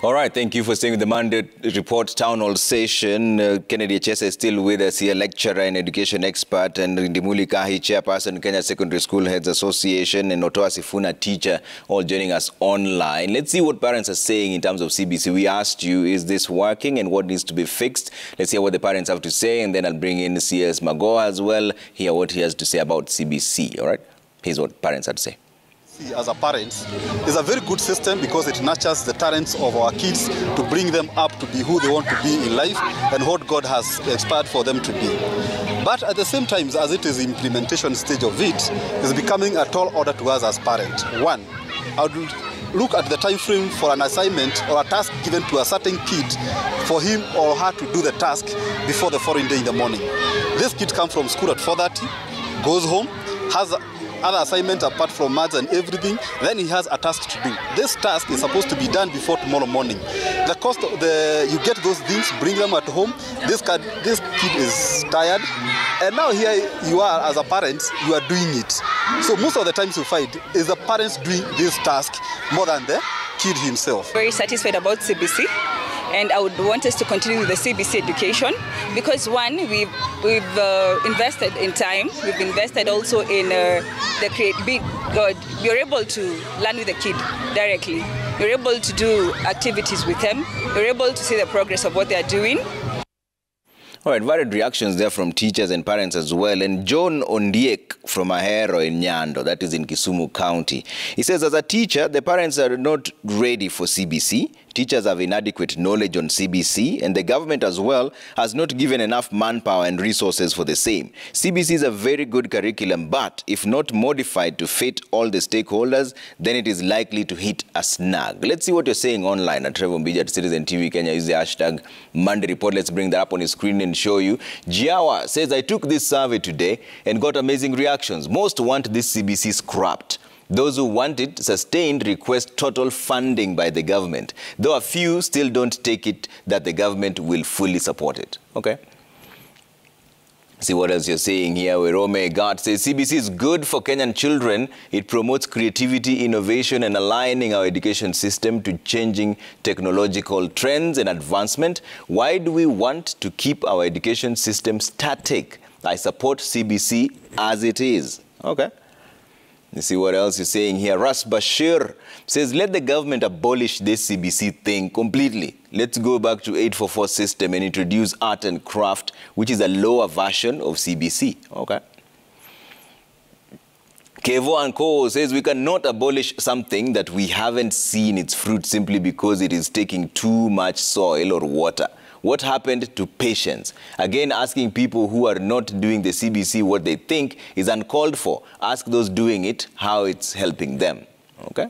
All right, thank you for staying with the Monday Report Town Hall session. Kennedy HS is still with us here, lecturer and education expert, and Ndimuli Kahi, chairperson, Kenya Secondary School Heads Association, and Otoa Sifuna, teacher, all joining us online. Let's see what parents are saying in terms of CBC. We asked you, is this working and what needs to be fixed? Let's hear what the parents have to say, and then I'll bring in CS Magoa as well, hear what he has to say about CBC, all right? Here's what parents have to say. As a parent, is a very good system because it nurtures the talents of our kids to bring them up to be who they want to be in life and what God has inspired for them to be. But at the same time, as it is the implementation stage of it, is becoming a tall order to us as parents. One, I would look at the time frame for an assignment or a task given to a certain kid for him or her to do the task before the following day in the morning. This kid comes from school at 4:30, goes home, has other assignments apart from maths and everything, then he has a task to do. This task is supposed to be done before tomorrow morning. The cost of you get those things, bring them at home. This kid is tired, and now here you are as a parent, you are doing it. So most of the times you find is the parents doing this task more than the kid himself. Very satisfied about CBC. And I would want us to continue with the CBC education because one, we've invested in time. We've invested also in you're able to learn with the kid directly. You're able to do activities with them. You're able to see the progress of what they are doing. All right, varied reactions there from teachers and parents as well. And John Ondiek from Ahero in Nyando, that is in Kisumu County. He says, as a teacher, the parents are not ready for CBC. Teachers have inadequate knowledge on CBC, and the government as well has not given enough manpower and resources for the same. CBC is a very good curriculum, but if not modified to fit all the stakeholders, then it is likely to hit a snag. Let's see what you're saying online at Trevor Mbija at Citizen TV Kenya. Use the hashtag Monday Report. Let's bring that up on the screen and show you. Jiawa says, I took this survey today and got amazing reactions. Most want this CBC scrapped. Those who want it sustained request total funding by the government, though a few still don't take it that the government will fully support it. Okay. See what else you're saying here. Werome God says CBC is good for Kenyan children. It promotes creativity, innovation, and aligning our education system to changing technological trends and advancement. Why do we want to keep our education system static? I support CBC as it is. Okay. You see what else you're saying here. Ras Bashir says, let the government abolish this CBC thing completely. Let's go back to 844 system and introduce art and craft, which is a lower version of CBC. Okay. Kevo and Co says, we cannot abolish something that we haven't seen its fruit simply because it is taking too much soil or water. What happened to patience? Again, asking people who are not doing the CBC what they think is uncalled for. Ask those doing it how it's helping them. Okay?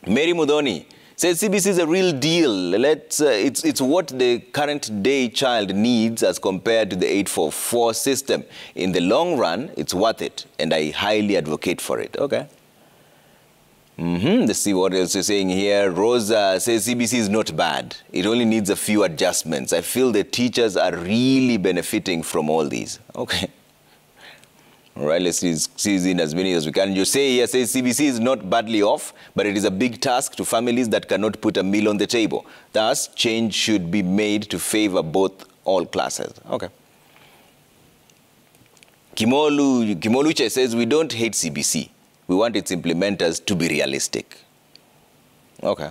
Mary Mudoni says CBC is a real deal. It's what the current day child needs as compared to the 844 system. In the long run, it's worth it, and I highly advocate for it. Okay? Let's see what else you're saying here. Rosa says CBC is not bad. It only needs a few adjustments. I feel the teachers are really benefiting from all these. Okay. All right, let's see in as many as we can. You say here, says CBC is not badly off, but it is a big task to families that cannot put a meal on the table. Thus, change should be made to favor all classes. Okay. Kimoluche says we don't hate CBC. We want its implementers to be realistic. Okay.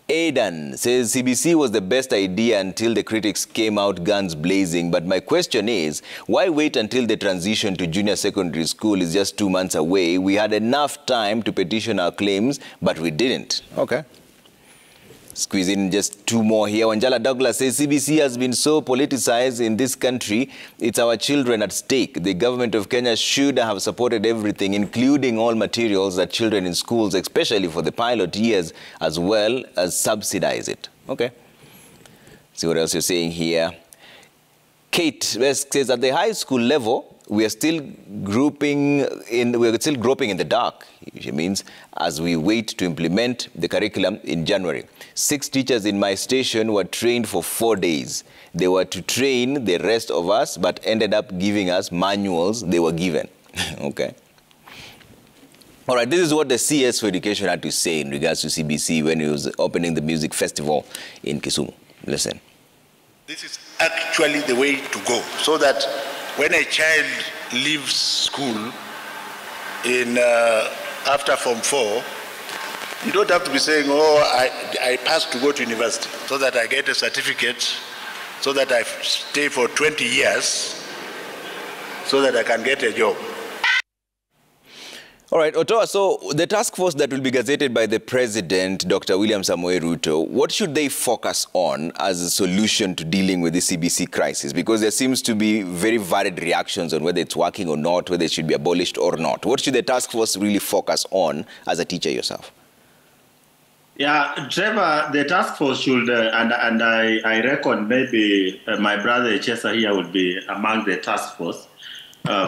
Aidan says CBC was the best idea until the critics came out guns blazing. But my question is, why wait until the transition to junior secondary school is just 2 months away? We had enough time to petition our claims, but we didn't. Okay. Squeeze in just two more here. Wanjala Douglas says CBC has been so politicized in this country. It's our children at stake. The government of Kenya should have supported everything, including all materials that children in schools, especially for the pilot years, as well as subsidize it. Okay. See what else you're saying here. Kate West says at the high school level, we are still groping in the dark. It means as we wait to implement the curriculum in January. 6 teachers in my station were trained for 4 days. They were to train the rest of us, but ended up giving us manuals they were given. Okay. All right, this is what the CS for Education had to say in regards to CBC when he was opening the music festival in Kisumu. Listen. This is actually the way to go, so that when a child leaves school after Form 4, you don't have to be saying, oh, I passed to go to university, so that I get a certificate, so that I stay for 20 years, so that I can get a job. All right, Otoa, so the task force that will be gazetted by the President, Dr. William Samoei Ruto, what should they focus on as a solution to dealing with the CBC crisis? Because there seems to be very varied reactions on whether it's working or not, whether it should be abolished or not. What should the task force really focus on as a teacher yourself? Yeah, Trevor, the task force should, and I reckon maybe my brother Chesa here would be among the task force.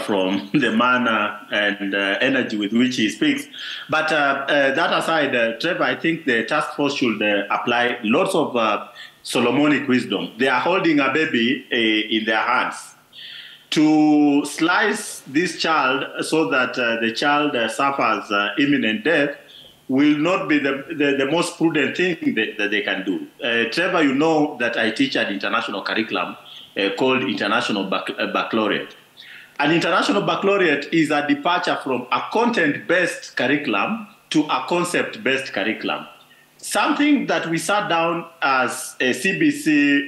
From the manner and energy with which he speaks. But that aside, Trevor, I think the task force should apply lots of Solomonic wisdom. They are holding a baby in their hands. To slice this child so that the child suffers imminent death will not be the most prudent thing that they can do. Trevor, you know that I teach an international curriculum called International Baccalaureate. An international baccalaureate is a departure from a content-based curriculum to a concept-based curriculum. Something that we sat down as a CBC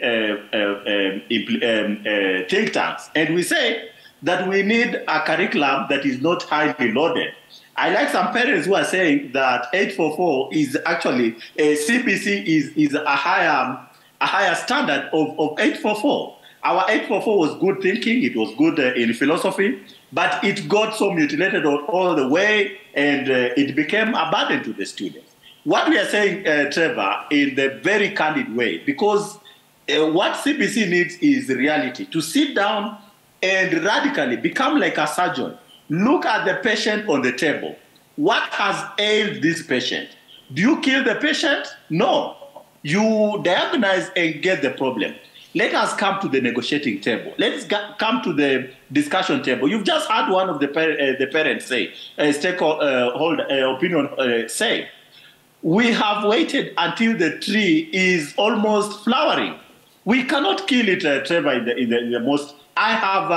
think tanks, and we say that we need a curriculum that is not highly loaded. I like some parents who are saying that 844 is actually, CBC is a higher standard of 844. Our 844 was good thinking, it was good in philosophy, but it got so mutilated all the way, and it became a burden to the students. What we are saying, Trevor, in the very candid way, because what CBC needs is reality, to sit down and radically become like a surgeon. Look at the patient on the table. What has ailed this patient? Do you kill the patient? No. You diagnose and get the problem. Let us come to the negotiating table. Let's come to the discussion table. You've just had one of the parents say, opinion say, we have waited until the tree is almost flowering. We cannot kill it, Trevor, in the most. I have,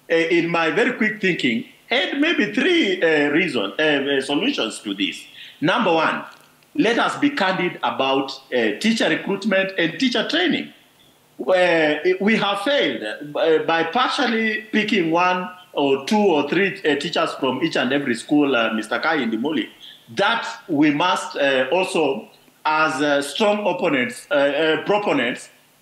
in my very quick thinking, had maybe three solutions to this. Number one, let us be candid about teacher recruitment and teacher training. We have failed by partially picking one or two or three teachers from each and every school, Mr. Kai Ndimuli, that we must also, as strong proponents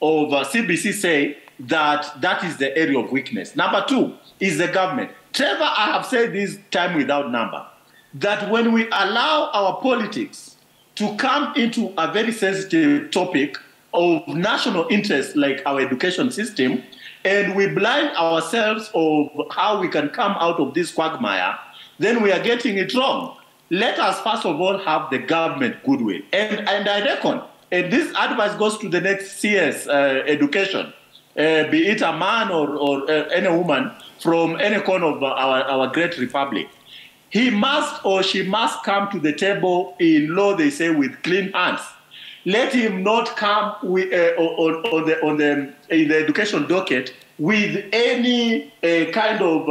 of CBC, say that is the area of weakness. Number two is the government. Trevor, I have said this time without number, that when we allow our politics to come into a very sensitive topic of national interest like our education system, and we blind ourselves of how we can come out of this quagmire, then we are getting it wrong. Let us first of all have the government goodwill. And I reckon, and this advice goes to the next CS education, be it a man or any woman from any corner of our great republic. He must or she must come to the table in law, they say, with clean hands. Let him not come with, in the education docket with any kind of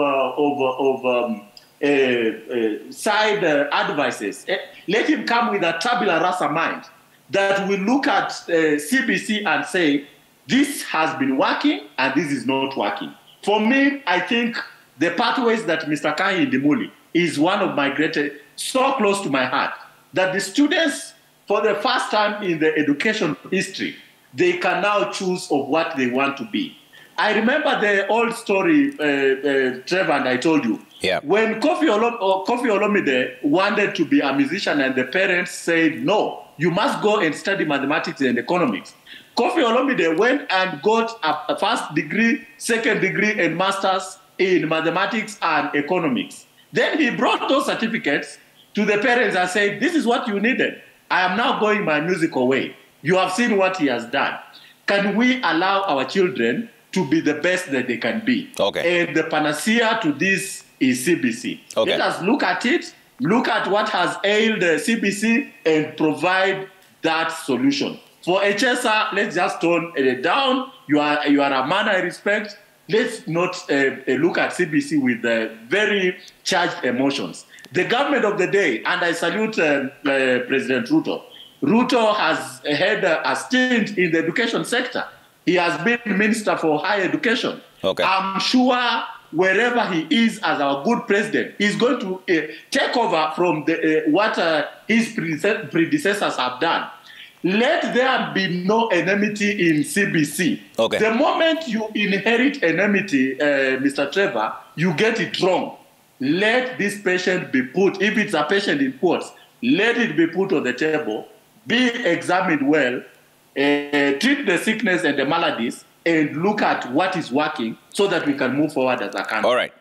side advices. Let him come with a tabula rasa mind that will look at CBC and say, this has been working and this is not working. For me, I think the pathways that Mr. Kai Ndimuli is one of my greatest, so close to my heart, that the students, for the first time in the education history, they can now choose of what they want to be. I remember the old story, Trevor, and I told you. Yeah. When Kofi Olomide wanted to be a musician and the parents said, no, you must go and study mathematics and economics. Kofi Olomide went and got a first degree, second degree, and master's in mathematics and economics. Then he brought those certificates to the parents and said, this is what you needed. I am now going my musical way. You have seen what he has done. Can we allow our children to be the best that they can be? Okay. And the panacea to this is CBC. Okay. Let us look at it look at what has ailed the CBC and provide that solution. For HSR, let's just tone it down. You are a man I respect. Let's not look at CBC with very charged emotions. The government of the day, and I salute President Ruto. Ruto has had a stint in the education sector. He has been Minister for Higher Education. Okay. I'm sure wherever he is as our good president, he's going to take over from what his predecessors have done. Let there be no enmity in CBC. Okay. The moment you inherit enmity, Mr. Trevor, you get it wrong. Let this patient be put, if it's a patient in quotes, let it be put on the table, be examined well, treat the sickness and the maladies, and look at what is working so that we can move forward as a country. All right.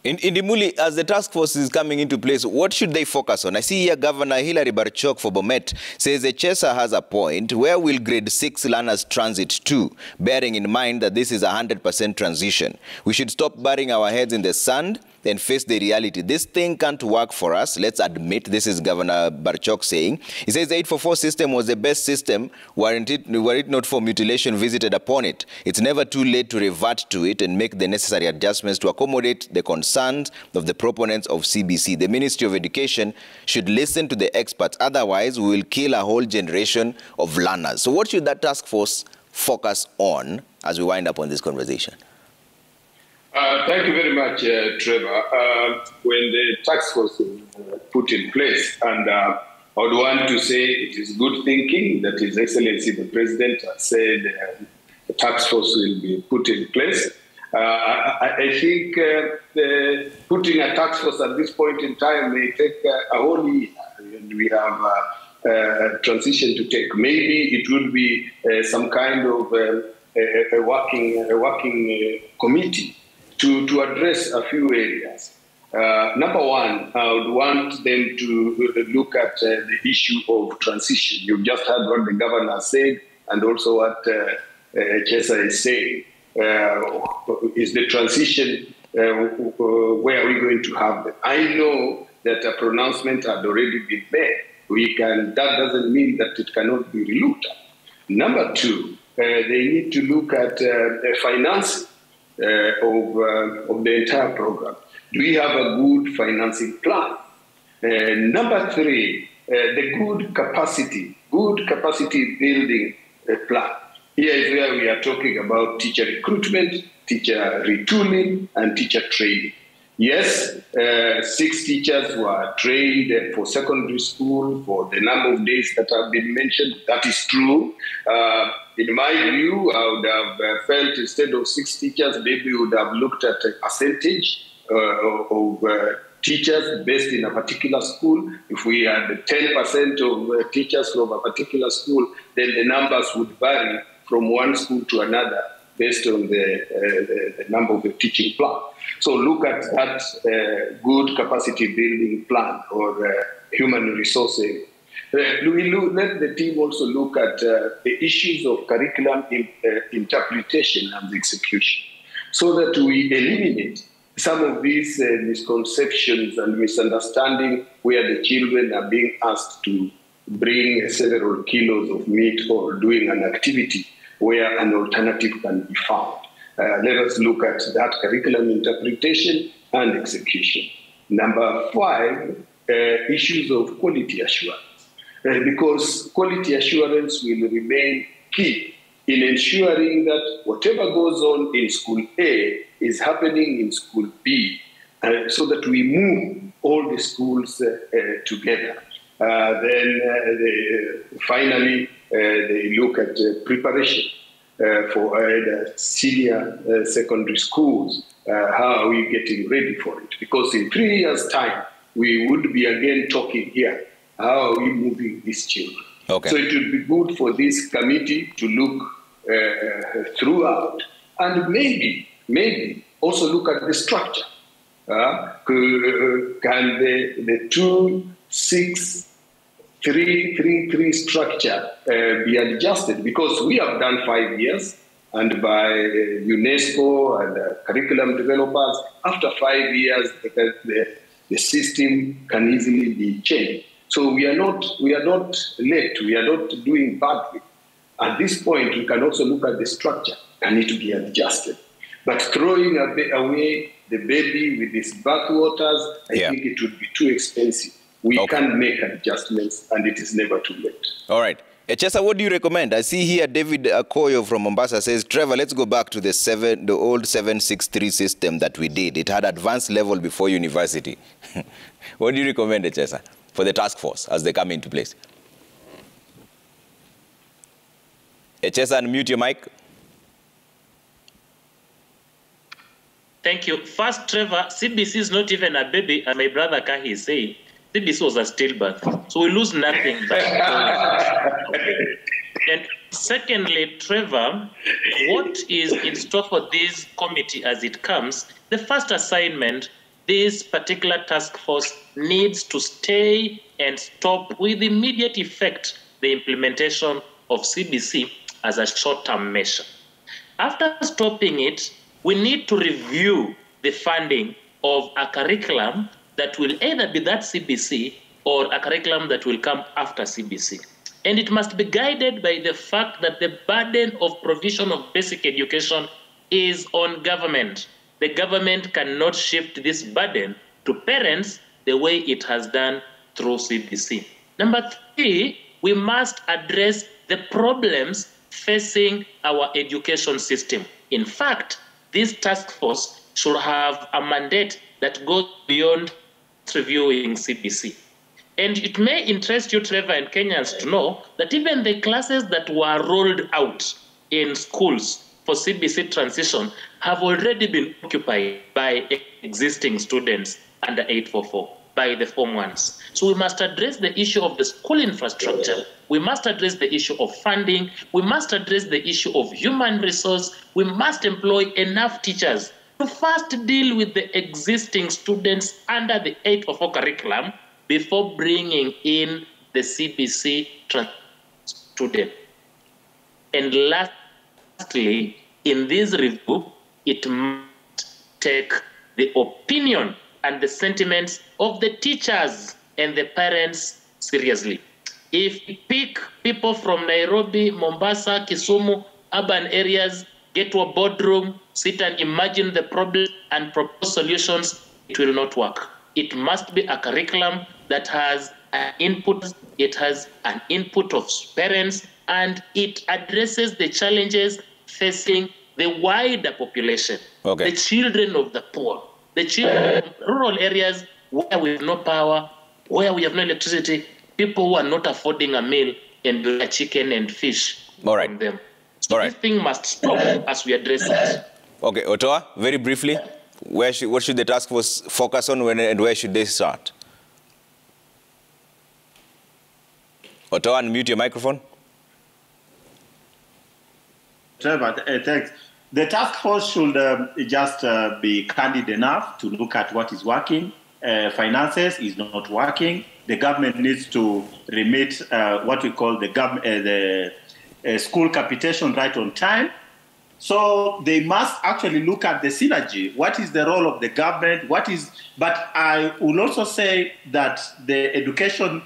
In Dimuli, as the task force is coming into place, what should they focus on? I see here Governor Hilary Barchok for Bomet says the CHESA has a point. Where will grade 6 learners transit to, bearing in mind that this is a 100% transition? We should stop burying our heads in the sand and face the reality. This thing can't work for us. Let's admit, this is Governor Barchok saying. He says the 844 system was the best system were it not for mutilation visited upon it. It's never too late to revert to it and make the necessary adjustments to accommodate the concerns of the proponents of CBC. The Ministry of Education should listen to the experts. Otherwise, we will kill a whole generation of learners. So what should that task force focus on as we wind up on this conversation? Thank you very much, Trevor. When the task force was put in place, and I would want to say it is good thinking that His Excellency the President has said the task force will be put in place. I think putting a task force at this point in time may take a whole year, and we have a transition to take. Maybe it would be some kind of a working committee to address a few areas. Number one, I would want them to look at the issue of transition. You've just heard what the governor said and also what CHESA is saying. Is the transition, where are we going to have them? I know that a pronouncement had already been made. That doesn't mean that it cannot be relooked at. Number two, they need to look at the financing of the entire program. Do we have a good financing plan? Number three, the good capacity building plan. Here is where we are talking about teacher recruitment, teacher retooling, and teacher training. Yes, 6 teachers were trained for secondary school for the number of days that have been mentioned. That is true. In my view, I would have felt instead of 6 teachers, maybe we would have looked at a percentage of teachers based in a particular school. If we had 10% of teachers from a particular school, then the numbers would vary from one school to another based on the number of the teaching plan. So look at that good capacity building plan or human resources. Let the team also look at the issues of curriculum interpretation and execution so that we eliminate some of these misconceptions and misunderstanding where the children are being asked to bring several kilos of meat or doing an activity where an alternative can be found. Let us look at that curriculum interpretation and execution. Number 5, issues of quality assurance. Because quality assurance will remain key in ensuring that whatever goes on in school A is happening in school B, so that we move all the schools together. Finally, they look at preparation for the senior secondary schools. How are we getting ready for it? Because in 3 years' time, we would be again talking here. How are we moving these children? Okay. So it would be good for this committee to look throughout and maybe also look at the structure. Can the 2-6-3-3-3 structure be adjusted? Because we have done 5 years, and by UNESCO and curriculum developers, after 5 years, the system can easily be changed. So we are not late. We are not doing badly. At this point, we can also look at the structure and need to be adjusted. But throwing away the baby with its bathwaters, I think it would be too expensive. We can make adjustments, and it is never too late. All right. Echesa, what do you recommend? I see here David Akoyo from Mombasa says, Trevor, let's go back to the old 763 system that we did. It had advanced level before university. What do you recommend, Echesa, for the task force as they come into place? Echesa, unmute your mic. Thank you. First, Trevor, CBC is not even a baby, as my brother Kahi is saying. CBC was a stillbirth, so we lose nothing. And secondly, Trevor, what is in store for this committee as it comes? The first assignment, this particular task force needs to stay and stop with immediate effect the implementation of CBC as a short-term measure. After stopping it, we need to review the funding of a curriculum that will either be that CBC or a curriculum that will come after CBC. And it must be guided by the fact that the burden of provision of basic education is on government. The government cannot shift this burden to parents the way it has done through CBC. Number 3, we must address the problems facing our education system. In fact, this task force should have a mandate that goes beyond reviewing CBC. And it may interest you, Trevor, and Kenyans to know that even the classes that were rolled out in schools for CBC transition have already been occupied by existing students under 844, by the Form 1s. So we must address the issue of the school infrastructure. We must address the issue of funding. We must address the issue of human resource. We must employ enough teachers to first deal with the existing students under the 844 curriculum before bringing in the CBC student. And lastly, in this review, it must take the opinion and the sentiments of the teachers and the parents seriously. If we pick people from Nairobi, Mombasa, Kisumu, urban areas, get to a boardroom, sit and imagine the problem and propose solutions, it will not work. It must be a curriculum that has an input, it has an input of parents, and it addresses the challenges facing the wider population, the children of the poor, the children from rural areas where we have no power, where we have no electricity, people who are not affording a meal and buy chicken and fish from them. So this thing must stop as we address it. Okay, Otoa, very briefly, what should the task force focus on and where should they start? Otoa, unmute your microphone. Trevor, thanks. The task force should just be candid enough to look at what is working. Finances is not working. The government needs to remit what we call the school capitation right on time. So they must actually look at the synergy. What is the role of the government? But I will also say that the education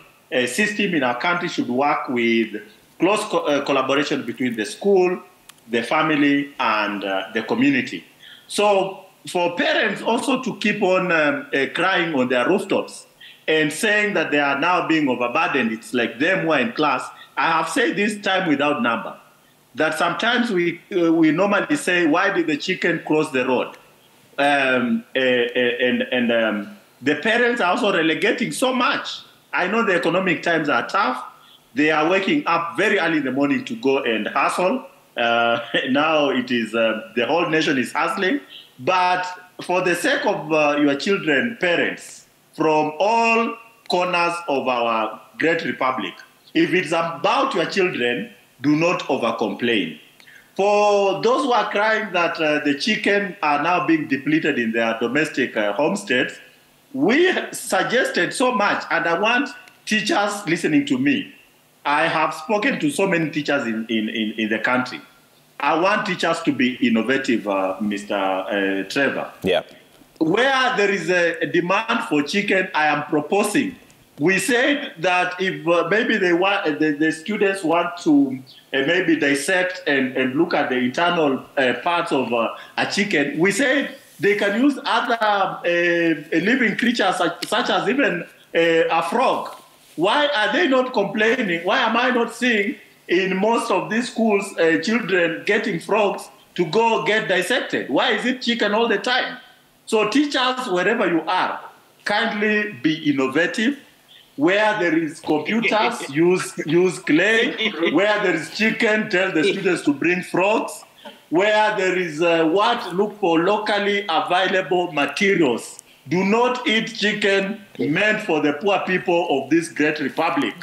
system in our country should work with close collaboration between the school, the family, and the community. So for parents also to keep on crying on their rooftops and saying that they are now being overburdened, it's like them who are in class. I have said this time without number, that sometimes we normally say, why did the chicken cross the road? The parents are also relegating so much. I know the economic times are tough. They are waking up very early in the morning to go and hustle. Now it is, the whole nation is hustling. But for the sake of your children, parents, from all corners of our great republic, if it's about your children, do not over-complain. For those who are crying that the chicken are now being depleted in their domestic homesteads, we suggested so much, and I want teachers listening to me. I have spoken to so many teachers in the country. I want teachers to be innovative, Mr. Trevor. Yeah. where there is a demand for chicken, I am proposing. We said that if maybe they want, the students want to maybe dissect and look at the internal parts of a chicken, we said they can use other living creatures such as even a frog. Why are they not complaining? Why am I not seeing in most of these schools children getting frogs to go get dissected? Why is it chicken all the time? So teachers, wherever you are, kindly be innovative. Where there is computers, use clay. Where there is chicken, tell the students to bring frogs. Where there is look for locally available materials. Do not eat chicken meant for the poor people of this great republic.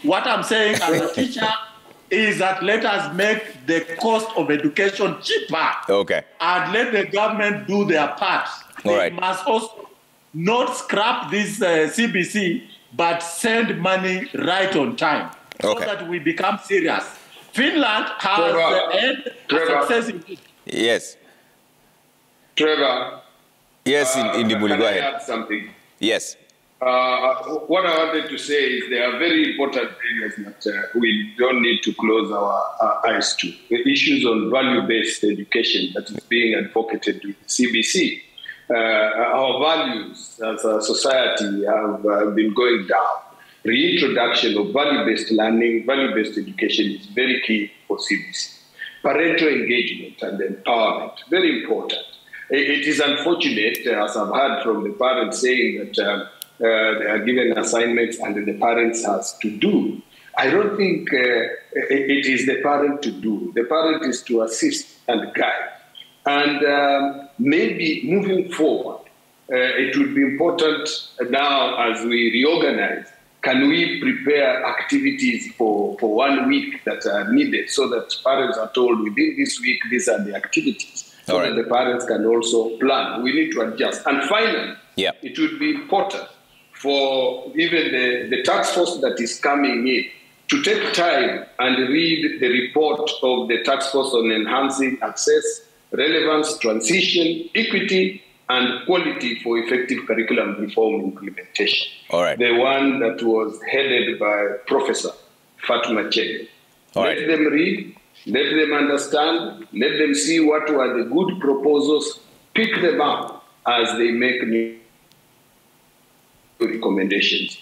What I'm saying as a teacher is that let us make the cost of education cheaper. Okay. And let the government do their part. They must also not scrap this CBC, but send money right on time so that we become serious. Finland has had a success in it. Yes. Trevor. Yes, in the Can I add something? Yes. What I wanted to say is there are very important areas that we don't need to close our eyes to. The issues on value-based education that is being advocated with CBC. Our values as a society have been going down. Reintroduction of value-based learning, value-based education is very key for CBC. Parental engagement and empowerment, very important. It is unfortunate, as I've heard from the parents saying that they are given assignments and the parents has to do. I don't think it is the parent to do. The parent is to assist and guide. And maybe moving forward, it would be important now as we reorganize, can we prepare activities for 1 week that are needed so that parents are told within this week, these are the activities, so that the parents can also plan. We need to adjust. And finally, it would be important for even the task force that is coming in to take time and read the report of the task force on enhancing access, relevance, transition, equity, and quality for effective curriculum reform implementation. The one that was headed by Professor Fatma Chege. Let them read, let them understand, let them see what were the good proposals, pick them up as they make new recommendations.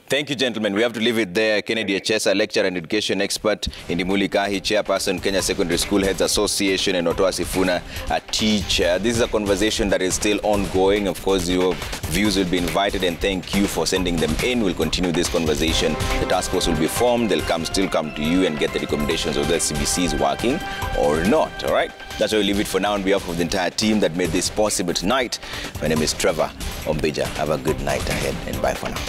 Thank you, gentlemen. We have to leave it there. Kennedy Echesa, lecturer and education expert, Indimuli Kahi, chairperson, Kenya Secondary School Heads Association, and Otoa Sifuna, a teacher. This is a conversation that is still ongoing. Of course, your views will be invited, and thank you for sending them in. We'll continue this conversation. The task force will be formed. They'll still come to you and get the recommendations of whether CBC is working or not. All right? That's where we leave it for now on behalf of the entire team that made this possible tonight. My name is Trevor Ombija. Have a good night ahead, and bye for now.